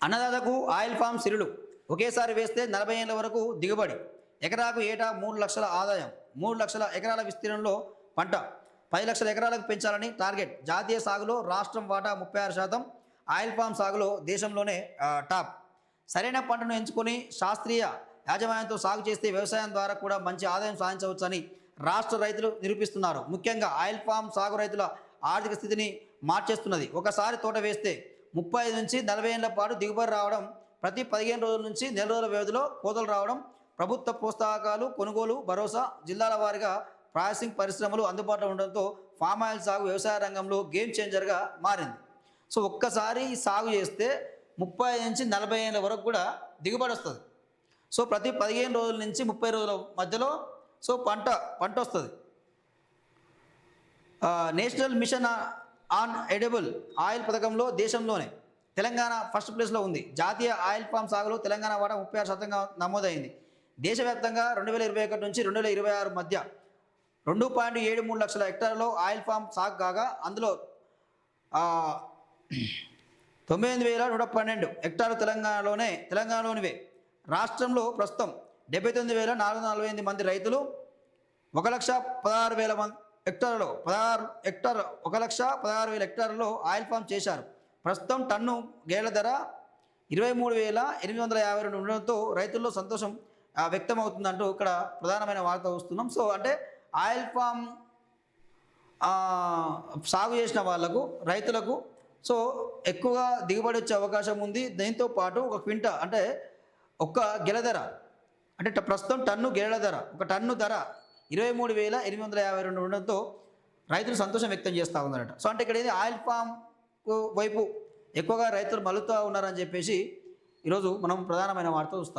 అన్నదాతకు oil form సిరులు ఒకేసారి వేస్తే 40 ఏళ్ల వరకు దిగుబడి, ఎకరాకు ఏటా 3 లక్షల ఆదాయం, 3 లక్షల ఎకరాల విస్తీర్ణంలో పంట 10 లక్షల ఎకరాలకు పెంచాలని టార్గెట్. జాతీయ సాగులో రాష్ట్రం వాటా 36%, ఆయిల్ ఫామ్ సాగులో దేశంలోనే టాప్. సరైన పంటను ఎంచుకొని శాస్త్రీయ యాజమాన్యంతో సాగు చేస్తే వ్యవసాయం ద్వారా కూడా మంచి ఆదాయం సాధించవచ్చని రాష్ట్ర రైతులు నిరూపిస్తున్నారు. ముఖ్యంగా ఆయిల్ ఫామ్ సాగు రైతుల ఆర్థిక స్థితిని మార్చేస్తున్నది. ఒకసారి తోట వేస్తే 35 నుంచి 40 ఏళ్ల పాటు దిగుబడి రావడం, ప్రతి 15 రోజుల నుంచి నెల రోజుల వ్యవధిలో కోతలు రావడం, ప్రభుత్వ ప్రోత్సాహకాలు, కొనుగోలు భరోసా, జిల్లాల వారీగా ప్రాసెసింగ్ పరిశ్రమలు అందుబాటులో ఉండడంతో ఫామ్ ఆయిల్ సాగు వ్యవసాయ రంగంలో గేమ్ చేంజర్గా మారింది. సో ఒక్కసారి సాగు చేస్తే 35 నుంచి 40 ఏళ్ళ వరకు కూడా దిగుబడి వస్తుంది. సో ప్రతి 15 రోజుల నుంచి 30 రోజుల మధ్యలో సో పంట వస్తుంది. National mission on edible oil పథకంలో దేశంలోనే తెలంగాణ ఫస్ట్ ప్లేస్లో ఉంది. జాతీయ ఆయిల్ ఫామ్ సాగులో తెలంగాణ వాటా 36% నమోదైంది. దేశవ్యాప్తంగా 2021 నుంచి 2026 మధ్య 2.73 లక్షల హెక్టార్లలో ఆయిల్ ఫామ్ సాగు కాగా అందులో 98,112 హెక్టార్లు తెలంగాణలోనివే. రాష్ట్రంలో ప్రస్తుతం 79,448 మంది రైతులు 1,16,000 హెక్టార్లలో 1,16,000 హెక్టార్లలో ఆయిల్ ఫామ్ చేశారు. ప్రస్తుతం టన్ను గేళ్ల ధర 23,852 ఉండడంతో రైతుల్లో సంతోషం వ్యక్తమవుతుందంటూ ఇక్కడ ప్రధానమైన వార్త వస్తున్నాం. సో అంటే ఆయిల్ ఫామ్ సాగు చేసిన వాళ్లకు, రైతులకు సో ఎక్కువగా దిగుబడి వచ్చే అవకాశం ఉంది. దీంతో పాటు ఒక క్వింట అంటే ఒక్క గెల ధర అంటే ప్రస్తుతం టన్ను గేళ్ల ధర, ఒక టన్ను ధర 23,852 ఉండడంతో రైతులు సంతోషం వ్యక్తం చేస్తూ ఉన్నారట. సో అంటే ఇక్కడ ఏది ఆయిల్ ఫామ్ వైపు ఎక్కువగా రైతులు మలుతూ ఉన్నారని చెప్పేసి ఈరోజు మనం ప్రధానమైన వార్త చూస్తాం.